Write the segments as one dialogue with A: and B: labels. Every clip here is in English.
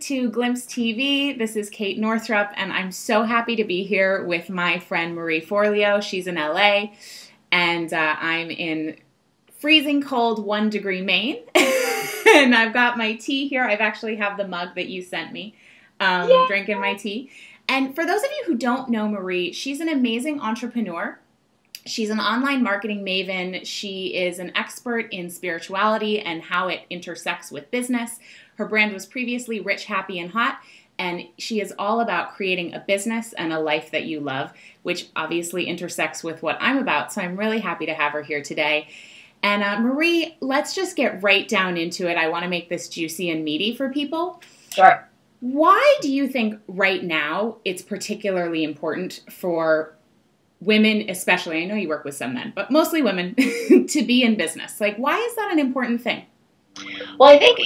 A: to Glimpse TV. This is Kate Northrup, and I'm so happy to be here with my friend Marie Forleo. She's in LA, and I'm in freezing cold 1 degree Maine. And I've got my tea here. I've actually have the mug that you sent me, drinking my tea. And for those of you who don't know Marie, she's an amazing entrepreneur. She's an online marketing maven. She is an expert in spirituality and how it intersects with business. Her brand was previously Rich, Happy, and Hot, and she is all about creating a business and a life that you love, which obviously intersects with what I'm about, so I'm really happy to have her here today. And Marie, let's just get right down into it. I want to make this juicy and meaty for people.
B: Sure.
A: Why do you think right now it's particularly important for women, especially, I know you work with some men, but mostly women, to be in business? Like, why is that an important thing?
B: Well, I think,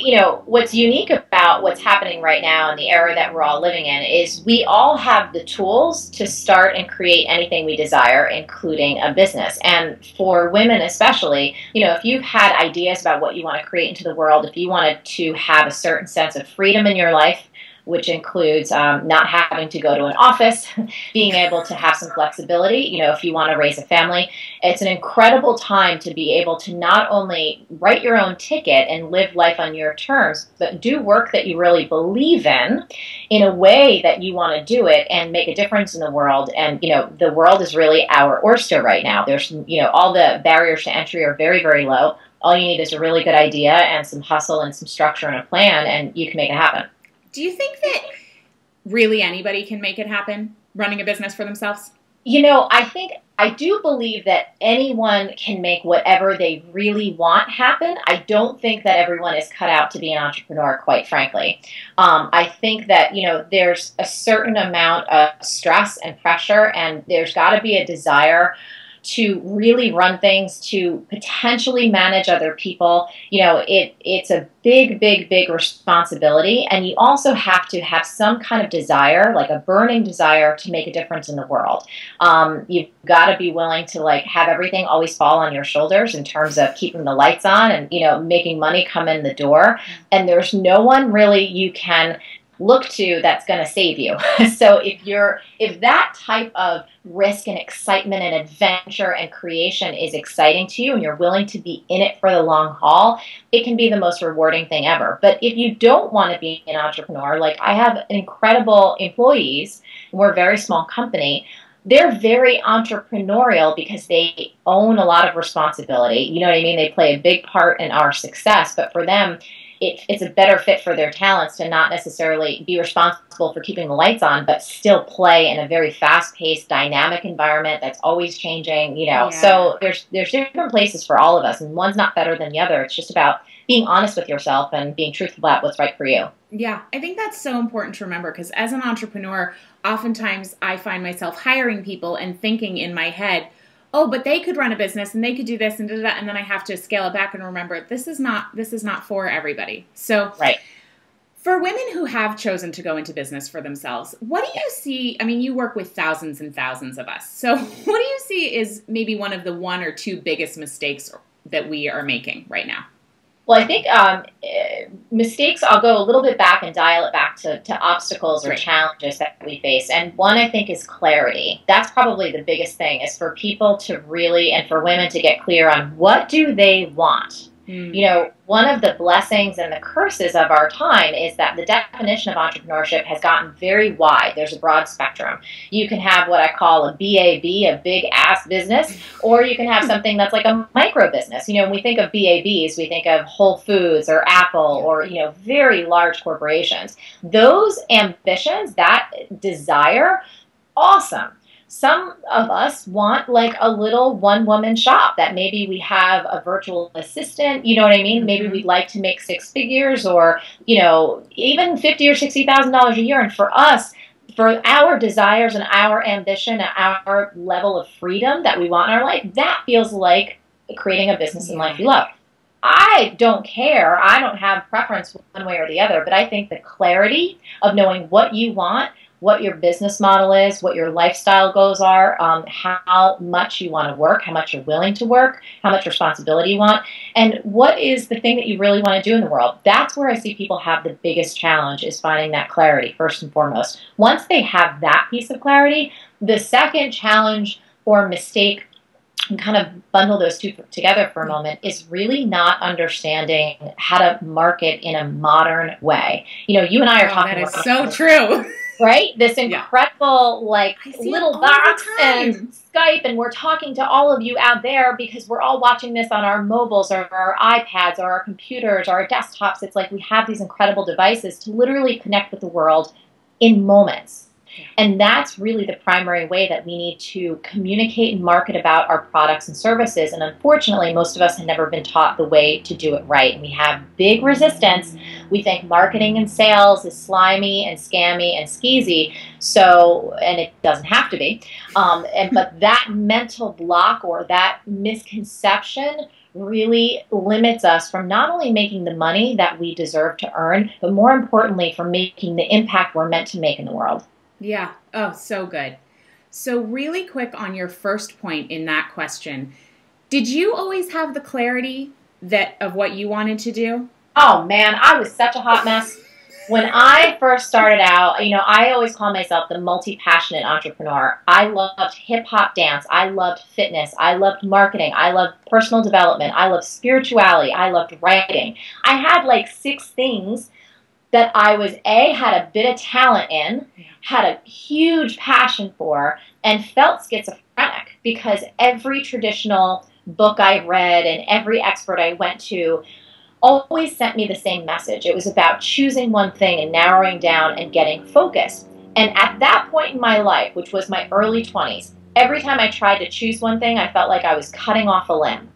B: what's unique about what's happening right now in the era that we're all living in is we all have the tools to start and create anything we desire, including a business. And for women especially, if you've had ideas about what you want to create into the world, if you wanted to have a certain sense of freedom in your life, which includes not having to go to an office, being able to have some flexibility, if you want to raise a family. It's an incredible time to be able to not only write your own ticket and live life on your terms, but do work that you really believe in a way that you want to do it and make a difference in the world. And, the world is really our oyster right now. There's, all the barriers to entry are very, very low. All you need is a really good idea and some hustle and some structure and a plan, and you can make it happen.
A: Do you think that really anybody can make it happen, running a business for themselves?
B: I do believe that anyone can make whatever they really want happen. I don't think that everyone is cut out to be an entrepreneur, quite frankly. I think that, there's a certain amount of stress and pressure, and there's got to be a desire to really run things, to potentially manage other people. It's a big, big, big responsibility. And you also have to have some kind of desire, like a burning desire to make a difference in the world. You've got to be willing to have everything always fall on your shoulders in terms of keeping the lights on and, making money come in the door. And there's no one really you can look to that's going to save you. So if that type of risk and excitement and adventure and creation is exciting to you and you're willing to be in it for the long haul, it can be the most rewarding thing ever. But if you don't want to be an entrepreneur, like I have incredible employees, we're a very small company, they're very entrepreneurial because they own a lot of responsibility. You know what I mean? They play a big part in our success, but for them, it's a better fit for their talents to not necessarily be responsible for keeping the lights on, but still play in a very fast-paced, dynamic environment that's always changing,
A: Yeah.
B: So there's different places for all of us, and one's not better than the other. It's just about being honest with yourself and being truthful about what's right for you.
A: Yeah, I think that's so important to remember, because as an entrepreneur, oftentimes I find myself hiring people and thinking in my head, oh, but they could run a business and they could do this and da-da-da, and then I have to scale it back and remember this is not for everybody. So
B: right.
A: For women who have chosen to go into business for themselves, what do you see? I mean, you work with thousands and thousands of us. So what do you see is maybe one of the 1 or 2 biggest mistakes that we are making right now?
B: Well, I think mistakes, I'll go a little bit back and dial it back to obstacles or
A: Right.
B: challenges that we face. And one, I think, is clarity. That's probably the biggest thing, is for people to really, and for women to get clear on what do they want. One of the blessings and the curses of our time is that the definition of entrepreneurship has gotten very wide. There's a broad spectrum. You can have what I call a BAB, a big ass business, or you can have something that's like a micro business. When we think of BABs, we think of Whole Foods or Apple or, very large corporations. Those ambitions, that desire, awesome. Some of us want like a little one-woman shop that maybe we have a virtual assistant, you know what I mean? Maybe we'd like to make 6 figures or, even $50,000 or $60,000 a year. And for us, for our desires and our ambition and our level of freedom that we want in our life, that feels like creating a business and life you love. I don't care. I don't have preference one way or the other, but I think the clarity of knowing what you want, what your business model is, what your lifestyle goals are, how much you want to work, how much you're willing to work, how much responsibility you want, and what is the thing that you really want to do in the world. That's where I see people have the biggest challenge, is finding that clarity, first and foremost. Once they have that piece of clarity, the second challenge or mistake, and kind of bundle those two together for a moment, is really not understanding how to market in a modern way. You know, you and I are talking
A: about
B: that is
A: so true.
B: Right? This incredible, like, little box and Skype, and we're talking to all of you out there because we're all watching this on our mobiles or our iPads or our computers or our desktops. It's like we have these incredible devices to literally connect with the world in moments. And that's really the primary way that we need to communicate and market about our products and services. And unfortunately, most of us have never been taught the way to do it right. And we have big resistance. We think marketing and sales is slimy and scammy and skeezy. So, and it doesn't have to be. But that mental block or that misconception really limits us from not only making the money that we deserve to earn, but more importantly, from making the impact we're meant to make in the world.
A: Yeah. Oh, so good. So really quick on your first point in that question, did you always have the clarity of what you wanted to do?
B: Oh man, I was such a hot mess. When I first started out, you know, I always call myself the multi-passionate entrepreneur. I loved hip-hop dance. I loved fitness. I loved marketing. I loved personal development. I loved spirituality. I loved writing. I had like 6 things that I was, had a bit of talent in, had a huge passion for, and felt schizophrenic because every traditional book I read and every expert I went to always sent me the same message. It was about choosing one thing and narrowing down and getting focused. And at that point in my life, which was my early 20s, every time I tried to choose one thing, I felt like I was cutting off a limb.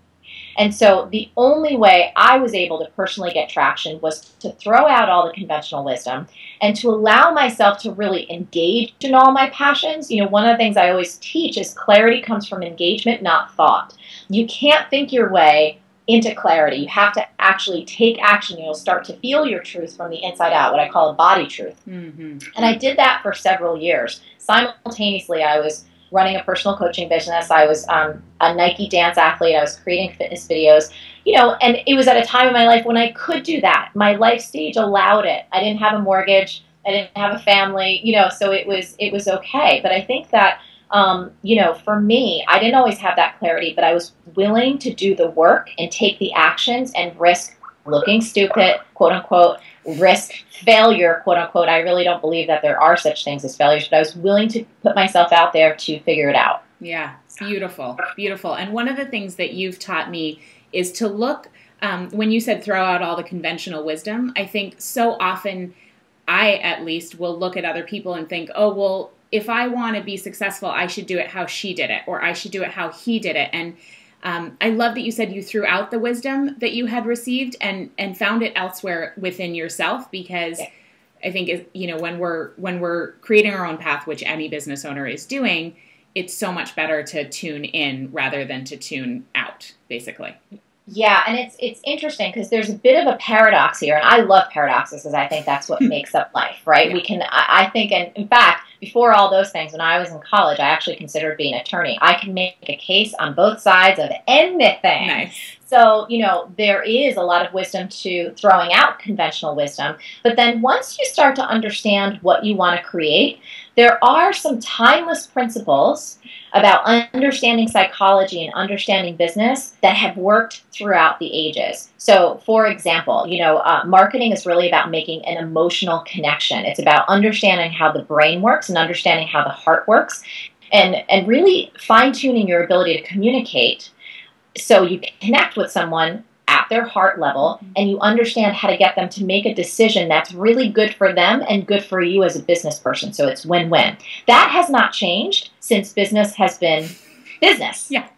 B: And so the only way I was able to personally get traction was to throw out all the conventional wisdom and to allow myself to really engage in all my passions. You know, one of the things I always teach is clarity comes from engagement, not thought. You can't think your way into clarity. You have to actually take action. You'll start to feel your truth from the inside out, what I call a body truth. Mm-hmm. And I did that for several years. Simultaneously, I was running a personal coaching business. I was a Nike dance athlete. I was creating fitness videos, you know, and it was at a time in my life when I could do that. My life stage allowed it. I didn't have a mortgage. I didn't have a family, you know, so it was okay. But I think that, you know, for me, I didn't always have that clarity, but I was willing to do the work and take the actions and risk looking stupid, quote unquote, risk failure, quote unquote. I really don't believe that there are such things as failures, but I was willing to put myself out there to figure it out.
A: Yeah, beautiful, beautiful. And one of the things that you've taught me is to look, when you said throw out all the conventional wisdom, I think so often I at least will look at other people and think, oh, well, if I want to be successful, I should do it how she did it, or I should do it how he did it. And I love that you said you threw out the wisdom that you had received and found it elsewhere within yourself, because I think, you know, when we're creating our own path, which any business owner is doing, it's so much better to tune in rather than to tune out, basically.
B: Yeah, and it's interesting because there's a bit of a paradox here, and I love paradoxes because I think that's what makes up life, right? Yeah. I think, and in fact, before all those things, when I was in college, I actually considered being an attorney. I can make a case on both sides of anything.
A: Nice.
B: So, you know, there is a lot of wisdom to throwing out conventional wisdom, but then once you start to understand what you want to create, there are some timeless principles about understanding psychology and understanding business that have worked throughout the ages. So, for example, you know, marketing is really about making an emotional connection. It's about understanding how the brain works and understanding how the heart works, and really fine-tuning your ability to communicate so you can connect with someone at their heart level and you understand how to get them to make a decision that's really good for them and good for you as a business person. So it's win-win. That has not changed since business has been business.
A: Yeah.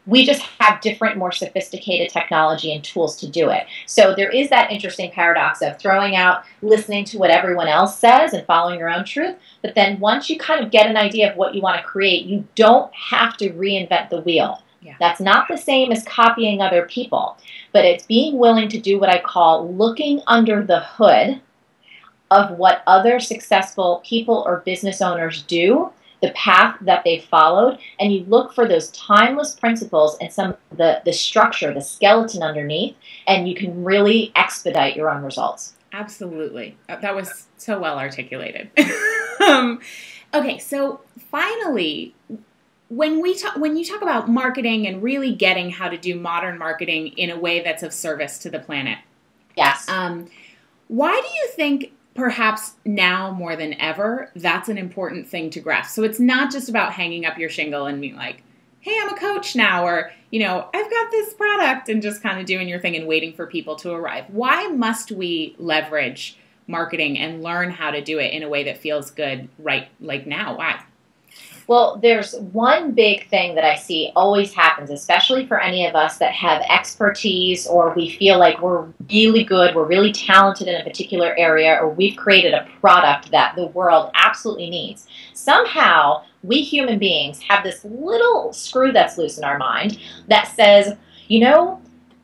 B: We just have different, more sophisticated technology and tools to do it. So there is that interesting paradox of throwing out, listening to what everyone else says and following your own truth. But then once you kind of get an idea of what you want to create, you don't have to reinvent the wheel. Yeah. That's not the same as copying other people, but it's being willing to do what I call looking under the hood of what other successful people or business owners do, the path that they've followed, and you look for those timeless principles and some of the structure, the skeleton underneath, and you can really expedite your own results.
A: Absolutely. That was so well articulated. Okay, so finally, when you talk about marketing and really getting how to do modern marketing in a way that's of service to the planet,
B: yes,
A: why do you think perhaps now more than ever that's an important thing to grasp? So it's not just about hanging up your shingle and being like, hey, I'm a coach now, or, I've got this product, and just kind of doing your thing and waiting for people to arrive. Why must we leverage marketing and learn how to do it in a way that feels good right like now? Why?
B: Well, there's one big thing that I see always happens, especially for any of us that have expertise, or we feel like we're really good, we're really talented in a particular area, or we've created a product that the world absolutely needs. Somehow, we human beings have this little screw that's loose in our mind that says,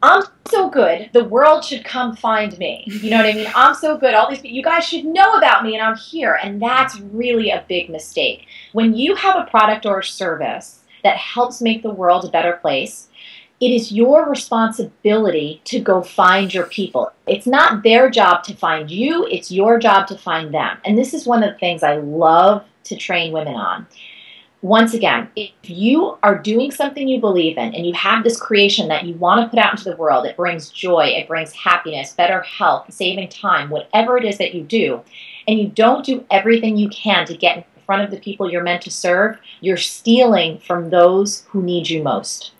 B: I'm so good, the world should come find me. You know what I mean? I'm so good, all these people, you guys should know about me, and I'm here. And that's really a big mistake. When you have a product or a service that helps make the world a better place, it is your responsibility to go find your people. It's not their job to find you, it's your job to find them. And this is one of the things I love to train women on. Once again, if you are doing something you believe in and you have this creation that you want to put out into the world, it brings joy, it brings happiness, better health, saving time, whatever it is that you do, and you don't do everything you can to get in front of the people you're meant to serve, you're stealing from those who need you most.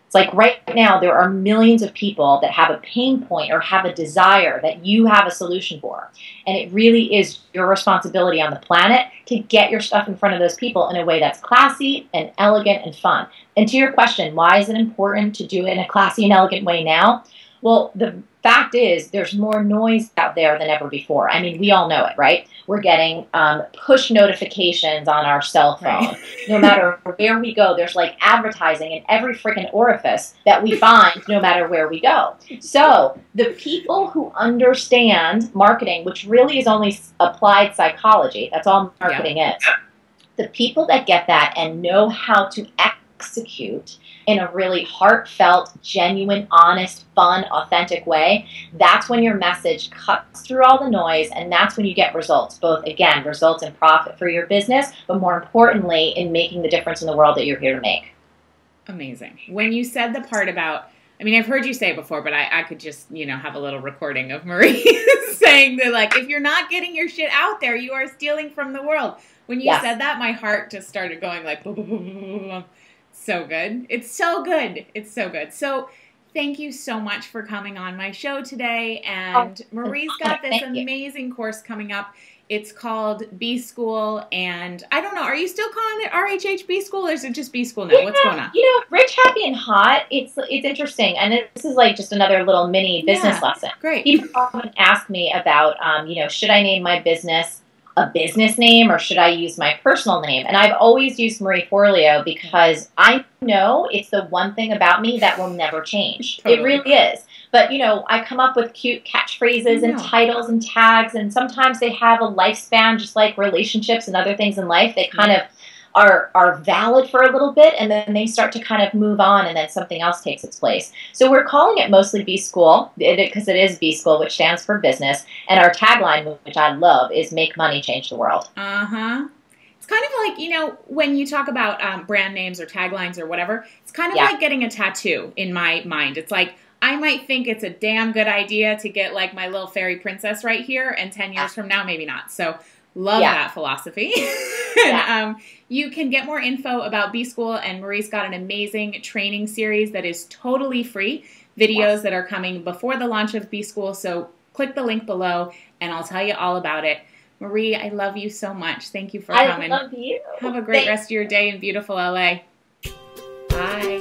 B: It's like right now there are millions of people that have a pain point or have a desire that you have a solution for. And it really is your responsibility on the planet to get your stuff in front of those people in a way that's classy and elegant and fun. And to your question, why is it important to do it in a classy and elegant way now? Well, the fact is there's more noise out there than ever before. I mean, we all know it, right? We're getting push notifications on our cell phone. Right. No matter where we go, there's like advertising in every freaking orifice that we find no matter where we go. So the people who understand marketing, which really is only applied psychology, that's all marketing is. The people that get that and know how to execute in a really heartfelt, genuine, honest, fun, authentic way, that's when your message cuts through all the noise, and that's when you get results. Both, again, results in profit for your business, but more importantly, in making the difference in the world that you're here to make.
A: Amazing. When you said the part about, I mean, I've heard you say it before, but I could just, have a little recording of Marie saying that, like, if you're not getting your shit out there, you are stealing from the world. When you said that, my heart just started going like, boom, boom, boom, boom, boom. So good. It's so good. It's so good. So thank you so much for coming on my show today. And Marie's got this amazing course coming up. It's called B School. And I don't know, are you still calling it RHH B School, or is it just B School now? What's going on?
B: Rich, Happy, and Hot, it's interesting. And this is like just another little mini business lesson.
A: Great.
B: People often ask me about, should I name my business a business name or should I use my personal name? And I've always used Marie Forleo because I know it's the one thing about me that will never change. Totally. It really is. But, I come up with cute catchphrases and titles and tags, and sometimes they have a lifespan, just like relationships and other things in life. They kind of are valid for a little bit, and then they start to kind of move on, and then something else takes its place. So we're calling it mostly B School, because it is B School, which stands for business, and our tagline, which I love, is make money change the world.
A: Uh-huh. It's kind of like, when you talk about brand names or taglines or whatever, it's kind of like getting a tattoo in my mind. It's like, I might think it's a damn good idea to get like my little fairy princess right here, and 10 years from now, maybe not. So love that philosophy. And, you can get more info about B School, and Marie's got an amazing training series that is totally free, videos that are coming before the launch of B School. So click the link below and I'll tell you all about it. Marie, I love you so much. Thank you for coming.
B: I love you.
A: Have a great rest of your day in beautiful LA. Bye.